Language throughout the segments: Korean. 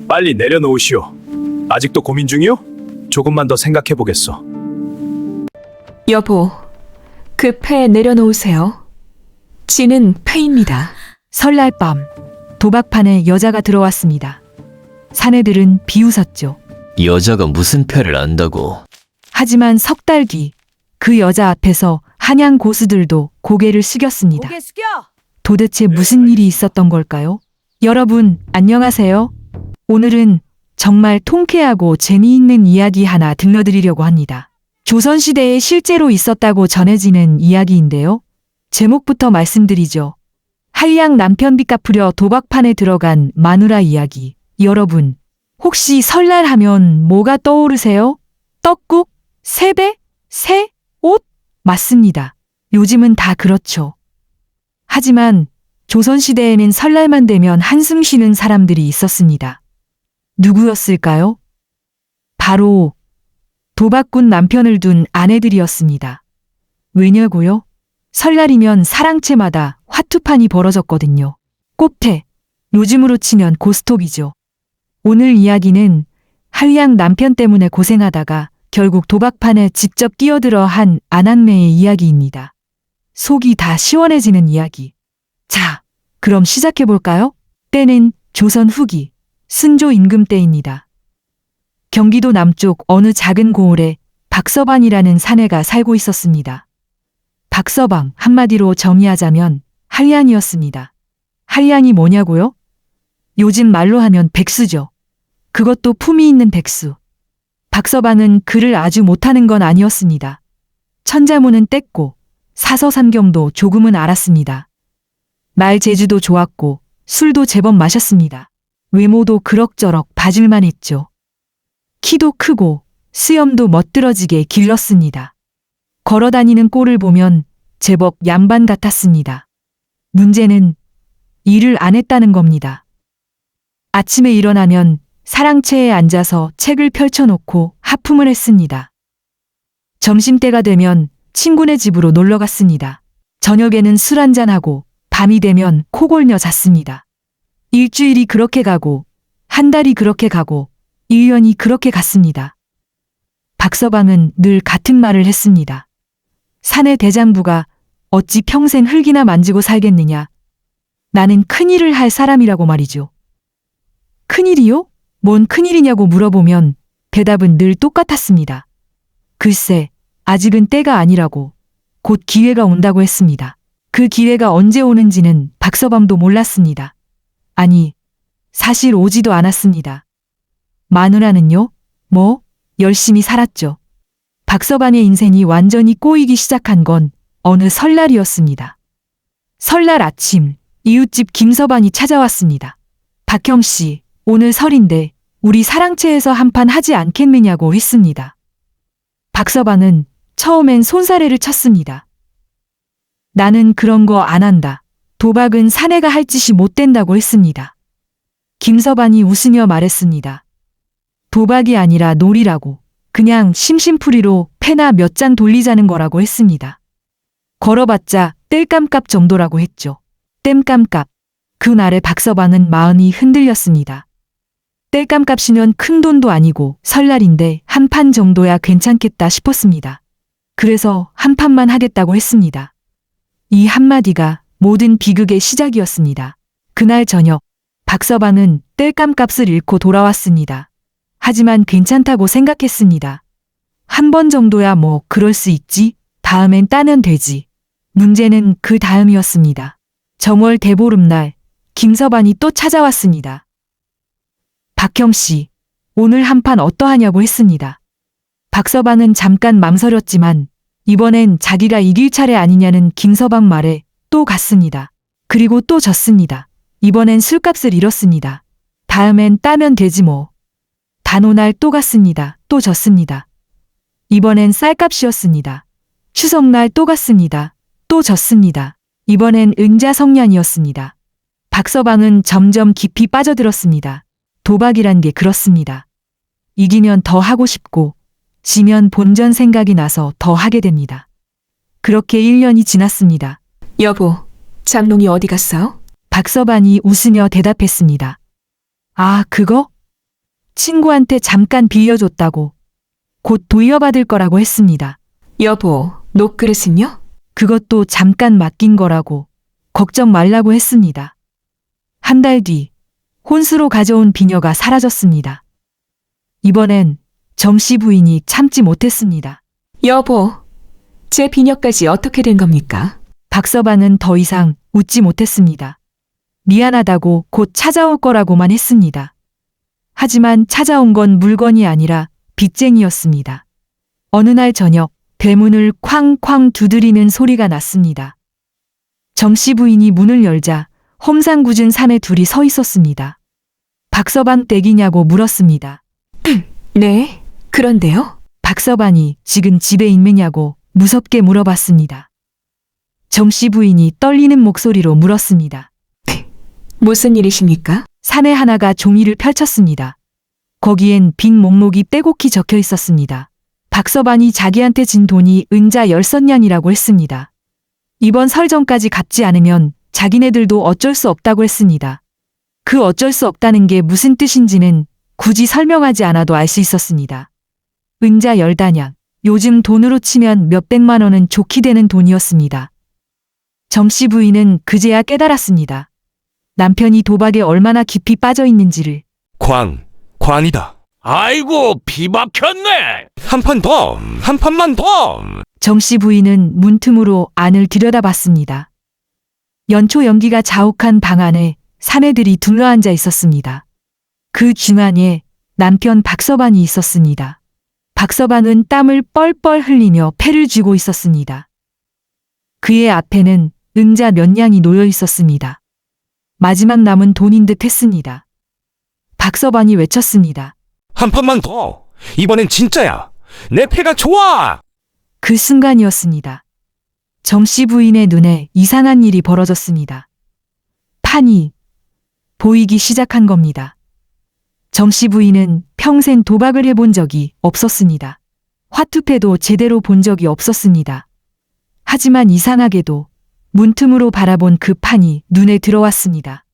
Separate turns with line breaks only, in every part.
빨리 내려놓으시오. 아직도 고민 중이오? 조금만 더 생각해 보겠소.
여보, 그 패 내려놓으세요. 지는 패입니다.
설날 밤 도박판에 여자가 들어왔습니다. 사내들은 비웃었죠.
여자가 무슨 패를 안다고.
하지만 석 달 뒤 그 여자 앞에서 한양 고수들도 고개를 숙였습니다. 도대체 무슨 일이 있었던 걸까요? 여러분, 안녕하세요. 오늘은 정말 통쾌하고 재미있는 이야기 하나 들려드리려고 합니다. 조선시대에 실제로 있었다고 전해지는 이야기인데요. 제목부터 말씀드리죠. 한량 남편 빚 갚으려 도박판에 들어간 마누라 이야기. 여러분, 혹시 설날 하면 뭐가 떠오르세요? 떡국? 세배? 새? 옷? 맞습니다. 요즘은 다 그렇죠. 하지만 조선시대에는 설날만 되면 한숨 쉬는 사람들이 있었습니다. 누구였을까요? 바로 도박꾼 남편을 둔 아내들이었습니다. 왜냐고요? 설날이면 사랑채마다 화투판이 벌어졌거든요. 꽃패, 요즘으로 치면 고스톱이죠. 오늘 이야기는 한량 남편 때문에 고생하다가 결국 도박판에 직접 끼어들어 한 아낙네의 이야기입니다. 속이 다 시원해지는 이야기. 자, 그럼 시작해볼까요? 때는 조선 후기, 순조 임금 때입니다. 경기도 남쪽 어느 작은 고을에 박서방이라는 사내가 살고 있었습니다. 박서방, 한마디로 정의하자면 한량이었습니다. 한량이 뭐냐고요? 요즘 말로 하면 백수죠. 그것도 품위 있는 백수. 박서방은 글을 아주 못하는 건 아니었습니다. 천자문은 뗐고 사서삼경도 조금은 알았습니다. 말 재주도 좋았고 술도 제법 마셨습니다. 외모도 그럭저럭 봐줄만 했죠. 키도 크고 수염도 멋들어지게 길렀습니다. 걸어다니는 꼴을 보면 제법 양반 같았습니다. 문제는 일을 안 했다는 겁니다. 아침에 일어나면 사랑채에 앉아서 책을 펼쳐놓고 하품을 했습니다. 점심때가 되면 친구네 집으로 놀러 갔습니다. 저녁에는 술 한잔하고 밤이 되면 코골며 잤습니다. 일주일이 그렇게 가고 한 달이 그렇게 가고 1년이 그렇게 갔습니다. 박서방은 늘 같은 말을 했습니다. 사내 대장부가 어찌 평생 흙이나 만지고 살겠느냐. 나는 큰일을 할 사람이라고 말이죠. 큰일이요? 뭔 큰일이냐고 물어보면 대답은 늘 똑같았습니다. 글쎄, 아직은 때가 아니라고, 곧 기회가 온다고 했습니다. 그 기회가 언제 오는지는 박서방도 몰랐습니다. 아니, 사실 오지도 않았습니다. 마누라는요? 열심히 살았죠. 박서방의 인생이 완전히 꼬이기 시작한 건 어느 설날이었습니다. 설날 아침, 이웃집 김서방이 찾아왔습니다. 박형씨, 오늘 설인데 우리 사랑채에서 한판 하지 않겠느냐고 했습니다. 박서방은 처음엔 손사래를 쳤습니다. 나는 그런 거 안 한다. 도박은 사내가 할 짓이 못 된다고 했습니다. 김서방이 웃으며 말했습니다. 도박이 아니라 놀이라고. 그냥 심심풀이로 패나 몇 장 돌리자는 거라고 했습니다. 걸어봤자 땔감값 정도라고 했죠. 땔감값. 그날에 박서방은 마음이 흔들렸습니다. 땔감값이면 큰 돈도 아니고 설날인데 한 판 정도야 괜찮겠다 싶었습니다. 그래서 한 판만 하겠다고 했습니다. 이 한마디가 모든 비극의 시작이었습니다. 그날 저녁 박서방은 땔감값을 잃고 돌아왔습니다. 하지만 괜찮다고 생각했습니다. 한 번 정도야 뭐 그럴 수 있지. 다음엔 따면 되지. 문제는 그 다음이었습니다. 정월 대보름날 김서방이 또 찾아왔습니다. 박형씨, 오늘 한 판 어떠하냐고 했습니다. 박서방은 잠깐 망설였지만 이번엔 자기가 이길 차례 아니냐는 김서방 말에 또 갔습니다. 그리고 또 졌습니다. 이번엔 술값을 잃었습니다. 다음엔 따면 되지 뭐. 단오날 또 갔습니다. 또 졌습니다. 이번엔 쌀값이었습니다. 추석날 또 갔습니다. 또 졌습니다. 이번엔 응자성년이었습니다. 박서방은 점점 깊이 빠져들었습니다. 도박이란 게 그렇습니다. 이기면 더 하고 싶고 지면 본전 생각이 나서 더 하게 됩니다. 그렇게 1년이 지났습니다.
여보, 장롱이 어디 갔어?
박서방이 웃으며 대답했습니다. 아, 그거? 친구한테 잠깐 빌려줬다고 곧 돌려받을 거라고 했습니다.
여보, 녹그릇은요?
그것도 잠깐 맡긴 거라고 걱정 말라고 했습니다. 한 달 뒤 혼수로 가져온 비녀가 사라졌습니다. 이번엔 정씨 부인이 참지 못했습니다.
여보, 제 비녀까지 어떻게 된 겁니까?
박서방은 더 이상 웃지 못했습니다. 미안하다고 곧 찾아올 거라고만 했습니다. 하지만 찾아온 건 물건이 아니라 빚쟁이였습니다. 어느 날 저녁 대문을 쾅쾅 두드리는 소리가 났습니다. 정씨 부인이 문을 열자 험상궂은 사내 둘이 서 있었습니다. 박서방 댁이냐고 물었습니다.
네, 그런데요?
박서방이 지금 집에 있느냐고 무섭게 물어봤습니다. 정씨 부인이 떨리는 목소리로 물었습니다.
무슨 일이십니까?
사내 하나가 종이를 펼쳤습니다. 거기엔 빈 목록이 빼곡히 적혀 있었습니다. 박서방이 자기한테 진 돈이 은자 10선냥이라고 했습니다. 이번 설 전까지 갚지 않으면 자기네들도 어쩔 수 없다고 했습니다. 그 어쩔 수 없다는 게 무슨 뜻인지는 굳이 설명하지 않아도 알 수 있었습니다. 은자 10단양, 요즘 돈으로 치면 몇백만 원은 좋게 되는 돈이었습니다. 정씨 부인은 그제야 깨달았습니다. 남편이 도박에 얼마나 깊이 빠져 있는지를.
광이다.
아이고, 비 막혔네.
한 판 더, 한 판만 더.
정씨 부인은 문틈으로 안을 들여다봤습니다. 연초 연기가 자욱한 방 안에 사내들이 둘러앉아 있었습니다. 그 중앙에 남편 박서방이 있었습니다. 박서방은 땀을 뻘뻘 흘리며 패를 쥐고 있었습니다. 그의 앞에는 은자 몇 냥이 놓여 있었습니다. 마지막 남은 돈인 듯 했습니다. 박서방이 외쳤습니다.
한 판만 더. 이번엔 진짜야. 내 패가 좋아.
그 순간이었습니다. 정씨 부인의 눈에 이상한 일이 벌어졌습니다. 판이 보이기 시작한 겁니다. 정씨 부인은 평생 도박을 해본 적이 없었습니다. 화투패도 제대로 본 적이 없었습니다. 하지만 이상하게도 문틈으로 바라본 그 판이 눈에 들어왔습니다.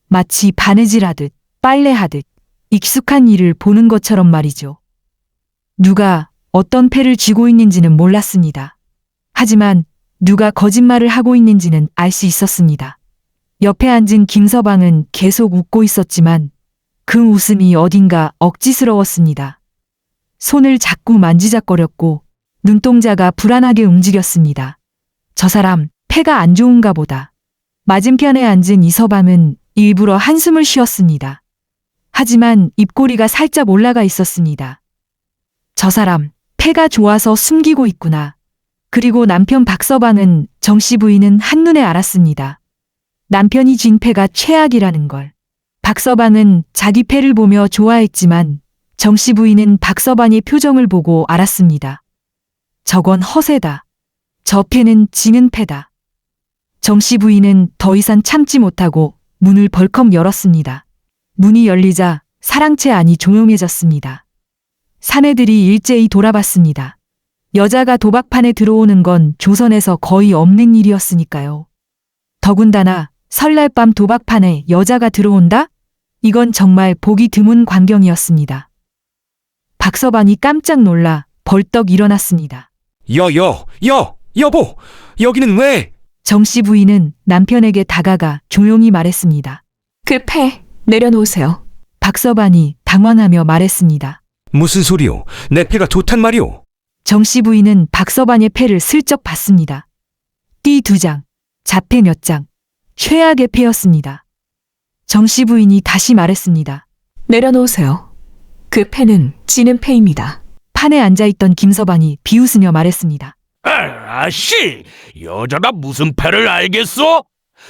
마치 바느질하듯 빨래하듯 익숙한 일을 보는 것처럼 말이죠. 누가 어떤 패를 쥐고 있는지는 몰랐습니다. 하지만 누가 거짓말을 하고 있는지는 알 수 있었습니다. 옆에 앉은 김서방은 계속 웃고 있었지만 그 웃음이 어딘가 억지스러웠습니다. 손을 자꾸 만지작거렸고 눈동자가 불안하게 움직였습니다. 저 사람 패가 안 좋은가 보다. 맞은편에 앉은 이서방은 일부러 한숨을 쉬었습니다. 하지만 입꼬리가 살짝 올라가 있었습니다. 저 사람 패가 좋아서 숨기고 있구나. 그리고 남편 박서방은 정씨 부인은 한눈에 알았습니다. 남편이 쥔 패가 최악이라는 걸. 박서방은 자기 패를 보며 좋아했지만 정씨 부인은 박서방의 표정을 보고 알았습니다. 저건 허세다. 저 패는 지는 패다. 정씨 부인은 더 이상 참지 못하고 문을 벌컥 열었습니다. 문이 열리자 사랑채 안이 조용해졌습니다. 사내들이 일제히 돌아봤습니다. 여자가 도박판에 들어오는 건 조선에서 거의 없는 일이었으니까요. 더군다나 설날 밤 도박판에 여자가 들어온다? 이건 정말 보기 드문 광경이었습니다. 박서방이 깜짝 놀라 벌떡 일어났습니다.
여보, 여기는 왜?
정씨 부인은 남편에게 다가가 조용히 말했습니다.
그 패 내려놓으세요.
박서방이 당황하며 말했습니다.
무슨 소리요? 내 패가 좋단 말이오.
정씨 부인은 박서방의 패를 슬쩍 봤습니다. 띠 2장, 자패 몇 장, 최악의 패였습니다. 정씨 부인이 다시 말했습니다.
내려놓으세요. 그 패는 지는 패입니다.
판에 앉아있던 김서방이 비웃으며 말했습니다.
아씨, 여자가 무슨 패를 알겠어?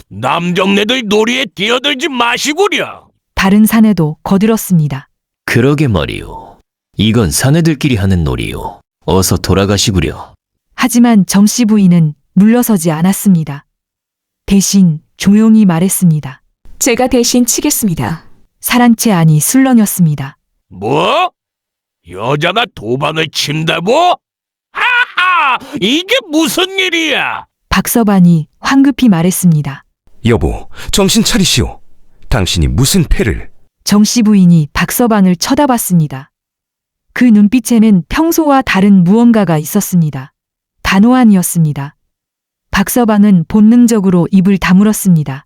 남정네들 놀이에 뛰어들지 마시구려.
다른 사내도 거들었습니다.
그러게 말이오. 이건 사내들끼리 하는 놀이요. 어서 돌아가시구려.
하지만 정씨 부인은 물러서지 않았습니다. 대신 조용히 말했습니다.
제가 대신 치겠습니다.
사랑채 안이 술렁였습니다.
뭐? 여자가 도박을 친다고? 하하! 이게 무슨 일이야?
박서방이 황급히 말했습니다.
여보, 정신 차리시오. 당신이 무슨 패를?
정씨 부인이 박서방을 쳐다봤습니다. 그 눈빛에는 평소와 다른 무언가가 있었습니다. 단호함이었습니다. 박서방은 본능적으로 입을 다물었습니다.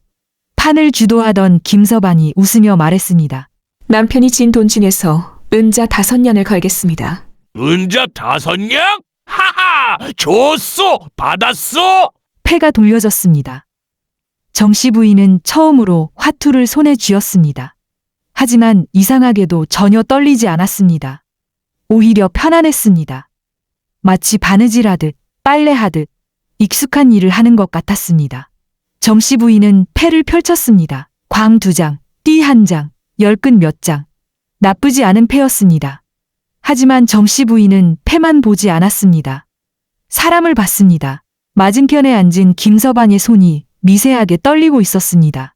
판을 주도하던 김서방이 웃으며 말했습니다.
남편이 진 돈 중에서 은자 5냥을 걸겠습니다.
은자 5냥? 하하! 줬소! 받았소!
패가 돌려졌습니다. 정씨 부인은 처음으로 화투를 손에 쥐었습니다. 하지만 이상하게도 전혀 떨리지 않았습니다. 오히려 편안했습니다. 마치 바느질하듯 빨래하듯 익숙한 일을 하는 것 같았습니다. 정씨 부인은 패를 펼쳤습니다. 광 2장, 띠 1장, 열근 몇 장. 나쁘지 않은 패였습니다. 하지만 정씨 부인은 패만 보지 않았습니다. 사람을 봤습니다. 맞은편에 앉은 김서방의 손이 미세하게 떨리고 있었습니다.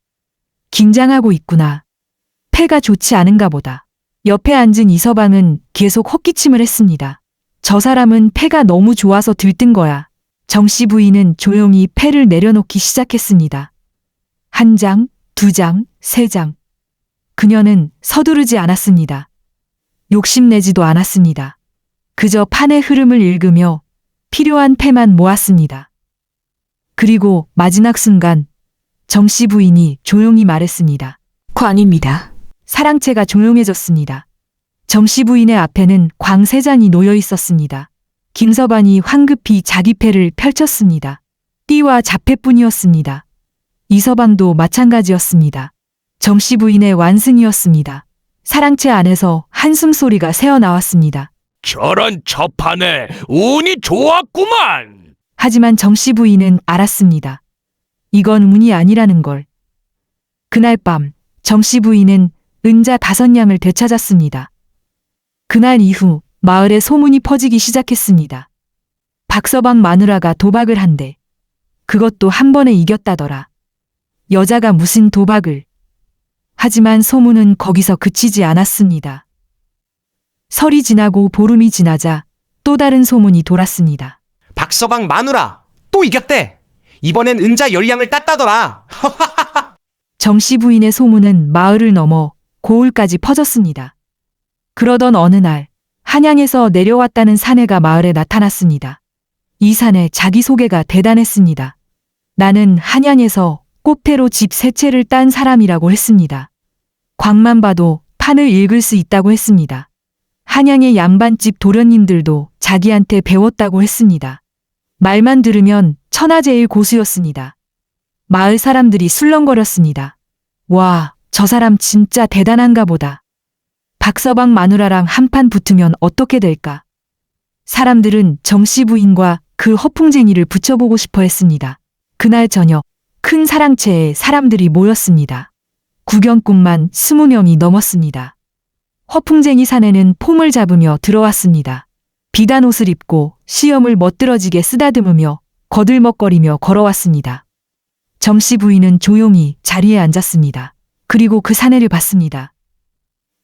긴장하고 있구나. 패가 좋지 않은가 보다. 옆에 앉은 이서방은 계속 헛기침을 했습니다. 저 사람은 패가 너무 좋아서 들뜬 거야. 정씨 부인은 조용히 패를 내려놓기 시작했습니다. 1장, 2장, 3장. 그녀는 서두르지 않았습니다. 욕심내지도 않았습니다. 그저 판의 흐름을 읽으며 필요한 패만 모았습니다. 그리고 마지막 순간 정씨 부인이 조용히 말했습니다.
광입니다.
사랑채가 조용해졌습니다. 정씨 부인의 앞에는 광 3장이 놓여 있었습니다. 김서방이 황급히 자기 패를 펼쳤습니다. 띠와 자패뿐이었습니다. 이서방도 마찬가지였습니다. 정씨 부인의 완승이었습니다. 사랑채 안에서 한숨 소리가 새어나왔습니다.
저런 첫판에 운이 좋았구만!
하지만 정씨 부인은 알았습니다. 이건 운이 아니라는 걸. 그날 밤 정씨 부인은 은자 5냥을 되찾았습니다. 그날 이후 마을에 소문이 퍼지기 시작했습니다. 박서방 마누라가 도박을 한대. 그것도 한 번에 이겼다더라. 여자가 무슨 도박을. 하지만 소문은 거기서 그치지 않았습니다. 설이 지나고 보름이 지나자 또 다른 소문이 돌았습니다.
박서방 마누라 또 이겼대. 이번엔 은자 10냥을 땄다더라.
정씨 부인의 소문은 마을을 넘어 고을까지 퍼졌습니다. 그러던 어느 날 한양에서 내려왔다는 사내가 마을에 나타났습니다. 이 사내 자기소개가 대단했습니다. 나는 한양에서 꽃패로 집 3채를 딴 사람이라고 했습니다. 광만 봐도 판을 읽을 수 있다고 했습니다. 한양의 양반집 도련님들도 자기한테 배웠다고 했습니다. 말만 들으면 천하제일 고수였습니다. 마을 사람들이 술렁거렸습니다. 와, 저 사람 진짜 대단한가 보다. 박서방 마누라랑 한판 붙으면 어떻게 될까? 사람들은 정씨 부인과 그 허풍쟁이를 붙여보고 싶어 했습니다. 그날 저녁 큰 사랑채에 사람들이 모였습니다. 구경꾼만 20명이 넘었습니다. 허풍쟁이 사내는 폼을 잡으며 들어왔습니다. 비단 옷을 입고 시험을 멋들어지게 쓰다듬으며 거들먹거리며 걸어왔습니다. 정씨 부인은 조용히 자리에 앉았습니다. 그리고 그 사내를 봤습니다.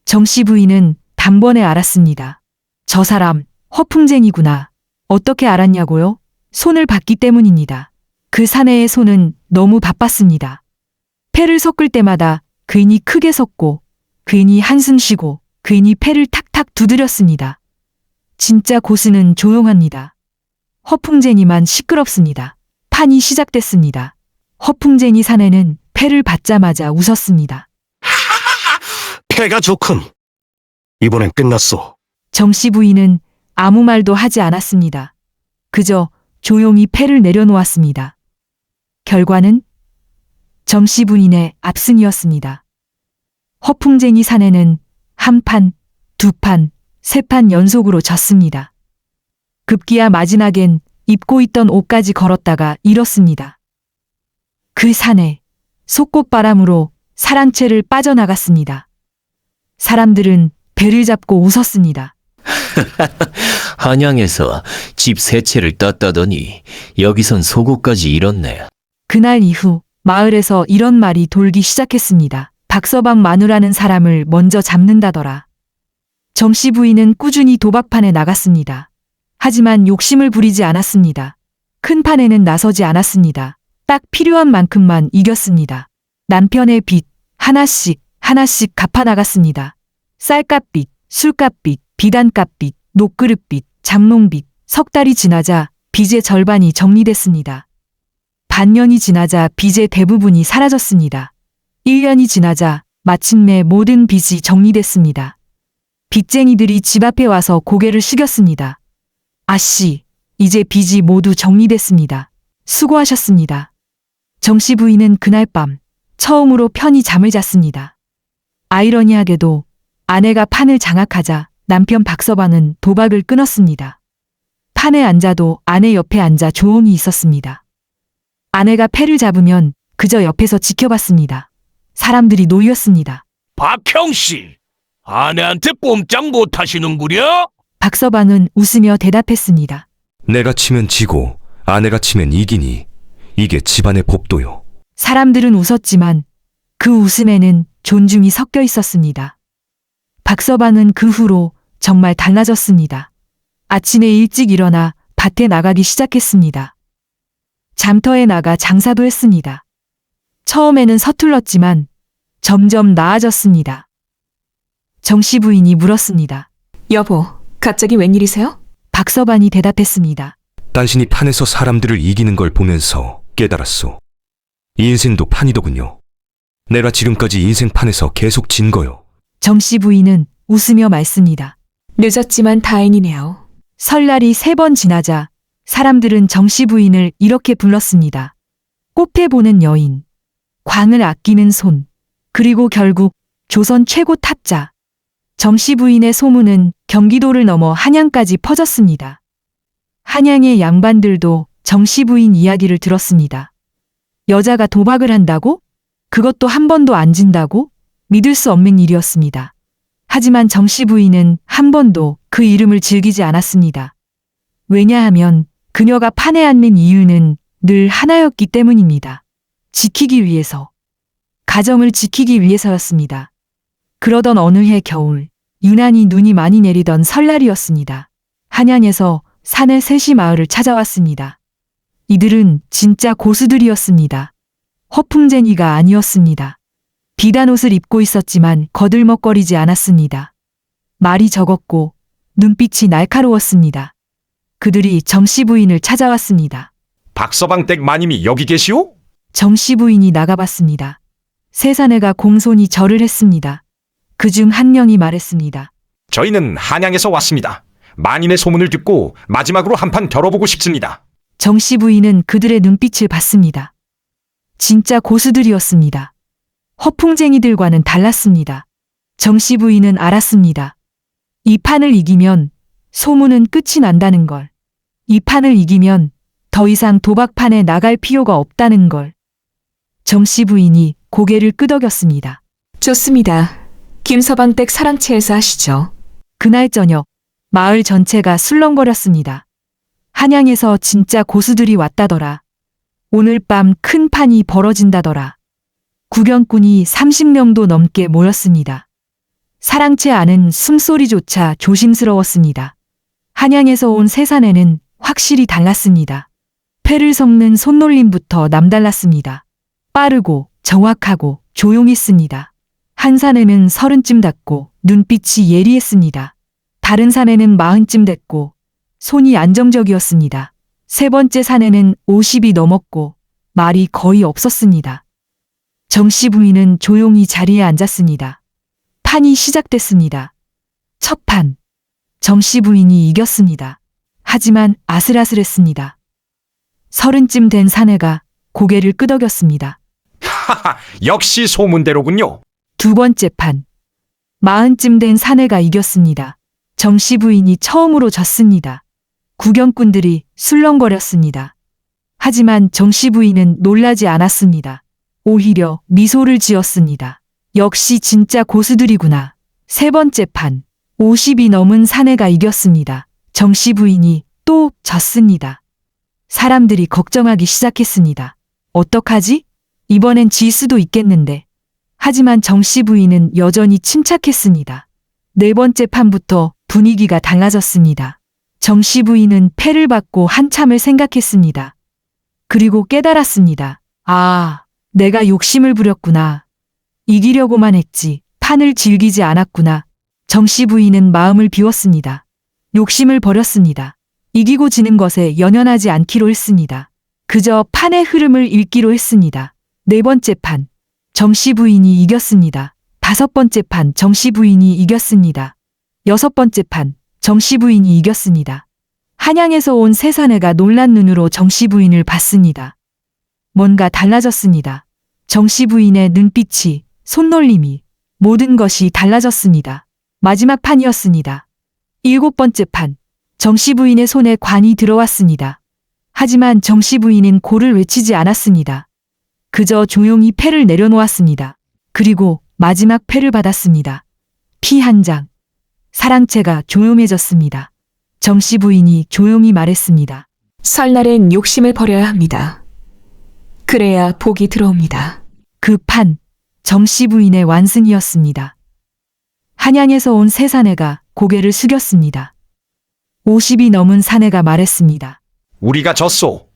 정씨 부인은 단번에 알았습니다. 저 사람 허풍쟁이구나. 어떻게 알았냐고요? 손을 봤기 때문입니다. 그 사내의 손은 너무 바빴습니다. 패를 섞을 때마다 괜히 크게 섞고 괜히 한숨 쉬고 괜히 패를 탁탁 두드렸습니다. 진짜 고수는 조용합니다. 허풍쟁이만 시끄럽습니다. 판이 시작됐습니다. 허풍쟁이 사내는 패를 받자마자 웃었습니다.
패가 좋군. 이번엔 끝났소.
정씨 부인은 아무 말도 하지 않았습니다. 그저 조용히 패를 내려놓았습니다. 결과는 정씨 부인의 압승이었습니다. 허풍쟁이 사내는 1판, 2판, 3판 연속으로 졌습니다. 급기야 마지막엔 입고 있던 옷까지 걸었다가 잃었습니다. 그 사내, 속꽃바람으로 사랑채를 빠져나갔습니다. 사람들은 배를 잡고 웃었습니다.
한양에서 집 3채를 땄다더니 여기선 속옷까지 잃었네.
그날 이후 마을에서 이런 말이 돌기 시작했습니다. 박서방 마누라는 사람을 먼저 잡는다더라. 정씨 부인은 꾸준히 도박판에 나갔습니다. 하지만 욕심을 부리지 않았습니다. 큰 판에는 나서지 않았습니다. 딱 필요한 만큼만 이겼습니다. 남편의 빚 하나씩 하나씩 갚아 나갔습니다. 쌀값빚, 술값빚, 비단값빚, 녹그릇빚, 장롱빚. 석 달이 지나자 빚의 절반이 정리됐습니다. 반년이 지나자 빚의 대부분이 사라졌습니다. 1년이 지나자 마침내 모든 빚이 정리됐습니다. 빚쟁이들이 집 앞에 와서 고개를 숙였습니다. 아씨, 이제 빚이 모두 정리됐습니다. 수고하셨습니다. 정씨 부인은 그날 밤 처음으로 편히 잠을 잤습니다. 아이러니하게도 아내가 판을 장악하자 남편 박서방은 도박을 끊었습니다. 판에 앉아도 아내 옆에 앉아 조용히 있었습니다. 아내가 패를 잡으면 그저 옆에서 지켜봤습니다. 사람들이 놓였습니다.
박형씨, 아내한테 꼼짝 못 하시는구려?
박서방은 웃으며 대답했습니다.
내가 치면 지고 아내가 치면 이기니 이게 집안의 법도요.
사람들은 웃었지만 그 웃음에는 존중이 섞여 있었습니다. 박서방은 그 후로 정말 달라졌습니다. 아침에 일찍 일어나 밭에 나가기 시작했습니다. 잠터에 나가 장사도 했습니다. 처음에는 서툴렀지만 점점 나아졌습니다. 정씨 부인이 물었습니다.
여보, 갑자기 웬일이세요?
박서방이 대답했습니다.
당신이 판에서 사람들을 이기는 걸 보면서 깨달았소. 인생도 판이더군요. 내가 지금까지 인생판에서 계속 진 거요.
정씨 부인은 웃으며 말습니다.
늦었지만 다행이네요.
설날이 3번 지나자 사람들은 정씨 부인을 이렇게 불렀습니다. 꽃에 보는 여인, 광을 아끼는 손, 그리고 결국 조선 최고 타짜. 정씨 부인의 소문은 경기도를 넘어 한양까지 퍼졌습니다. 한양의 양반들도 정씨 부인 이야기를 들었습니다. 여자가 도박을 한다고? 그것도 한 번도 안 진다고? 믿을 수 없는 일이었습니다. 하지만 정씨 부인은 한 번도 그 이름을 즐기지 않았습니다. 왜냐하면 그녀가 판에 앉는 이유는 늘 하나였기 때문입니다. 지키기 위해서. 가정을 지키기 위해서였습니다. 그러던 어느 해 겨울, 유난히 눈이 많이 내리던 설날이었습니다. 한양에서 사내 셋이 마을을 찾아왔습니다. 이들은 진짜 고수들이었습니다. 허풍쟁이가 아니었습니다. 비단 옷을 입고 있었지만 거들먹거리지 않았습니다. 말이 적었고 눈빛이 날카로웠습니다. 그들이 정씨 부인을 찾아왔습니다.
박서방 댁 마님이 여기 계시오?
정씨 부인이 나가봤습니다. 세 사내가 공손히 절을 했습니다. 그중 한 명이 말했습니다.
저희는 한양에서 왔습니다. 마님의 소문을 듣고 마지막으로 한판 겨뤄보고 싶습니다.
정씨 부인은 그들의 눈빛을 봤습니다. 진짜 고수들이었습니다. 허풍쟁이들과는 달랐습니다. 정씨 부인은 알았습니다. 이 판을 이기면 소문은 끝이 난다는 걸. 이 판을 이기면 더 이상 도박판에 나갈 필요가 없다는 걸. 정씨 부인이 고개를 끄덕였습니다.
좋습니다. 김서방 댁 사랑채에서 하시죠.
그날 저녁 마을 전체가 술렁거렸습니다. 한양에서 진짜 고수들이 왔다더라. 오늘 밤 큰 판이 벌어진다더라. 구경꾼이 30명도 넘게 모였습니다. 사랑채 안은 숨소리조차 조심스러웠습니다. 한양에서 온 세 사내는 확실히 달랐습니다. 패를 섞는 손놀림부터 남달랐습니다. 빠르고 정확하고 조용했습니다. 한 사내는 30쯤 닿고 눈빛이 예리했습니다. 다른 사내는 40쯤 됐고 손이 안정적이었습니다. 세 번째 사내는 50이 넘었고 말이 거의 없었습니다. 정씨 부인은 조용히 자리에 앉았습니다. 판이 시작됐습니다. 첫 판. 정씨 부인이 이겼습니다. 하지만 아슬아슬했습니다. 30쯤 된 사내가 고개를 끄덕였습니다.
하하, 역시 소문대로군요.
두 번째 판. 40쯤 된 사내가 이겼습니다. 정씨 부인이 처음으로 졌습니다. 구경꾼들이 술렁거렸습니다. 하지만 정씨 부인은 놀라지 않았습니다. 오히려 미소를 지었습니다. 역시 진짜 고수들이구나. 세 번째 판. 50이 넘은 사내가 이겼습니다. 정씨 부인이 또 졌습니다. 사람들이 걱정하기 시작했습니다. 어떡하지? 이번엔 질 수도 있겠는데. 하지만 정씨 부인은 여전히 침착했습니다. 네 번째 판부터 분위기가 달라졌습니다. 정씨 부인은 패를 받고 한참을 생각했습니다. 그리고 깨달았습니다. 아, 내가 욕심을 부렸구나. 이기려고만 했지 판을 즐기지 않았구나. 정씨 부인은 마음을 비웠습니다. 욕심을 버렸습니다. 이기고 지는 것에 연연하지 않기로 했습니다. 그저 판의 흐름을 읽기로 했습니다. 네 번째 판, 정씨 부인이 이겼습니다. 다섯 번째 판, 정씨 부인이 이겼습니다. 여섯 번째 판, 정씨 부인이 이겼습니다. 한양에서 온 세 사내가 놀란 눈으로 정씨 부인을 봤습니다. 뭔가 달라졌습니다. 정씨 부인의 눈빛이, 손놀림이, 모든 것이 달라졌습니다. 마지막 판이었습니다. 일곱 번째 판, 정씨 부인의 손에 관이 들어왔습니다. 하지만 정씨 부인은 고를 외치지 않았습니다. 그저 조용히 패를 내려놓았습니다. 그리고 마지막 패를 받았습니다. 피 한 장. 사랑채가 조용해졌습니다. 정씨 부인이 조용히 말했습니다.
설날엔 욕심을 버려야 합니다. 그래야 복이 들어옵니다.
그 판, 정씨 부인의 완승이었습니다. 한양에서 온 세 사내가 고개를 숙였습니다. 50이 넘은 사내가 말했습니다.
우리가 졌소.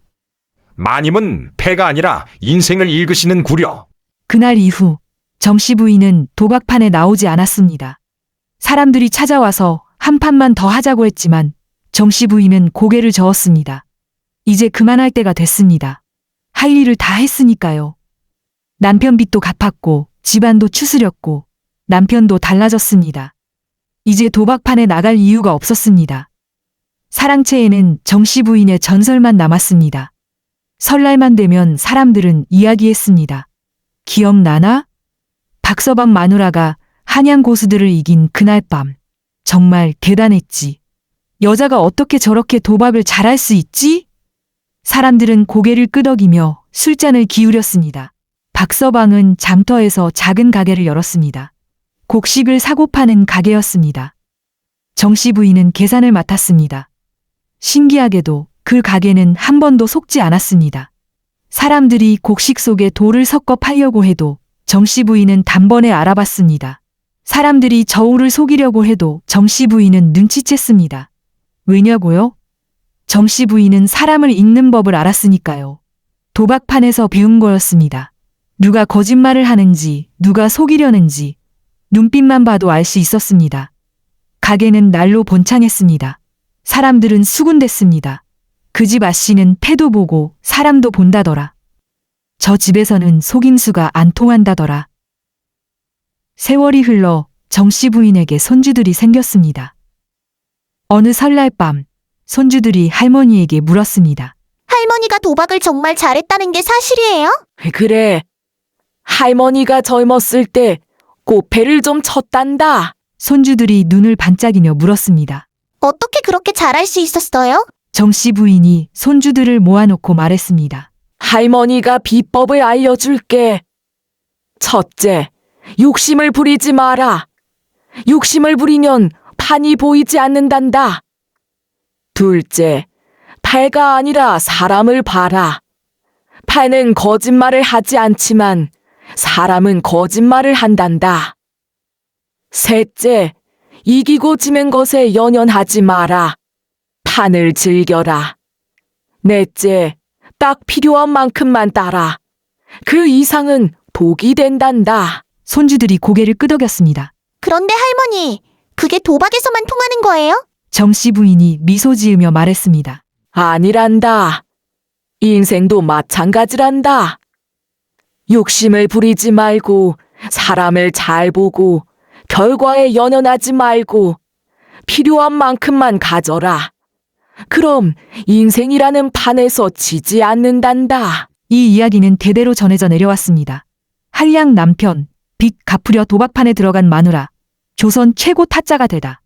마님은 패가 아니라 인생을 읽으시는 구려.
그날 이후 정씨 부인은 도박판에 나오지 않았습니다. 사람들이 찾아와서 한 판만 더 하자고 했지만 정씨 부인은 고개를 저었습니다. 이제 그만할 때가 됐습니다. 할 일을 다 했으니까요. 남편 빚도 갚았고 집안도 추스렸고 남편도 달라졌습니다. 이제 도박판에 나갈 이유가 없었습니다. 사랑채에는 정씨 부인의 전설만 남았습니다. 설날만 되면 사람들은 이야기했습니다. 기억나나? 박서방 마누라가 한양 고수들을 이긴 그날 밤. 정말 대단했지. 여자가 어떻게 저렇게 도박을 잘할 수 있지? 사람들은 고개를 끄덕이며 술잔을 기울였습니다. 박서방은 잠터에서 작은 가게를 열었습니다. 곡식을 사고 파는 가게였습니다. 정씨 부인은 계산을 맡았습니다. 신기하게도 그 가게는 한 번도 속지 않았습니다. 사람들이 곡식 속에 돌을 섞어 팔려고 해도 정씨 부인은 단번에 알아봤습니다. 사람들이 저울을 속이려고 해도 정씨 부인은 눈치챘습니다. 왜냐고요? 정씨 부인은 사람을 읽는 법을 알았으니까요. 도박판에서 배운 거였습니다. 누가 거짓말을 하는지, 누가 속이려는지 눈빛만 봐도 알 수 있었습니다. 가게는 날로 번창했습니다. 사람들은 수군댔습니다. 그 집 아씨는 패도 보고 사람도 본다더라. 저 집에서는 속임수가 안 통한다더라. 세월이 흘러 정씨 부인에게 손주들이 생겼습니다. 어느 설날 밤 손주들이 할머니에게 물었습니다.
할머니가 도박을 정말 잘했다는 게 사실이에요?
그래. 할머니가 젊었을 때 꽃배를 좀 쳤단다.
손주들이 눈을 반짝이며 물었습니다.
어떻게 그렇게 잘할 수 있었어요?
정씨 부인이 손주들을 모아놓고 말했습니다.
할머니가 비법을 알려줄게. 첫째, 욕심을 부리지 마라. 욕심을 부리면 판이 보이지 않는단다. 둘째, 패가 아니라 사람을 봐라. 패는 거짓말을 하지 않지만 사람은 거짓말을 한단다. 셋째, 이기고 지는 것에 연연하지 마라. 판을 즐겨라. 넷째, 딱 필요한 만큼만 따라. 그 이상은 복이 된단다.
손주들이 고개를 끄덕였습니다.
그런데 할머니, 그게 도박에서만 통하는 거예요?
정씨 부인이 미소 지으며 말했습니다.
아니란다. 인생도 마찬가지란다. 욕심을 부리지 말고 사람을 잘 보고 결과에 연연하지 말고 필요한 만큼만 가져라. 그럼 인생이라는 판에서 지지 않는단다.
이 이야기는 대대로 전해져 내려왔습니다. 한량 남편, 빚 갚으려 도박판에 들어간 마누라, 조선 최고 타짜가 되다.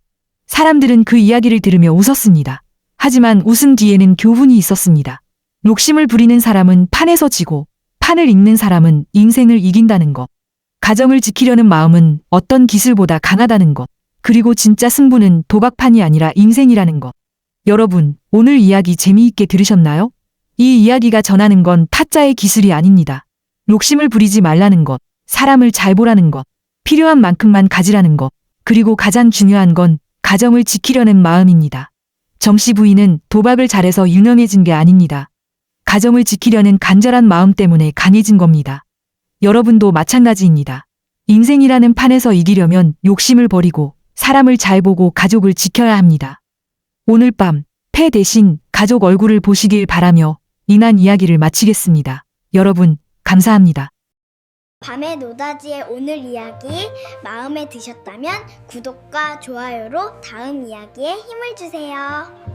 사람들은 그 이야기를 들으며 웃었습니다. 하지만 웃음 뒤에는 교훈이 있었습니다. 욕심을 부리는 사람은 판에서 지고 판을 읽는 사람은 인생을 이긴다는 것. 가정을 지키려는 마음은 어떤 기술보다 강하다는 것. 그리고 진짜 승부는 도박판이 아니라 인생이라는 것. 여러분, 오늘 이야기 재미있게 들으셨나요? 이 이야기가 전하는 건 타짜의 기술이 아닙니다. 욕심을 부리지 말라는 것, 사람을 잘 보라는 것, 필요한 만큼만 가지라는 것, 그리고 가장 중요한 건 가정을 지키려는 마음입니다. 정씨 부인은 도박을 잘해서 유명해진 게 아닙니다. 가정을 지키려는 간절한 마음 때문에 강해진 겁니다. 여러분도 마찬가지입니다. 인생이라는 판에서 이기려면 욕심을 버리고 사람을 잘 보고 가족을 지켜야 합니다. 오늘 밤 패 대신 가족 얼굴을 보시길 바라며 이난 이야기를 마치겠습니다. 여러분, 감사합니다.
밤의 노다지의 오늘 이야기 마음에 드셨다면 구독과 좋아요로 다음 이야기에 힘을 주세요.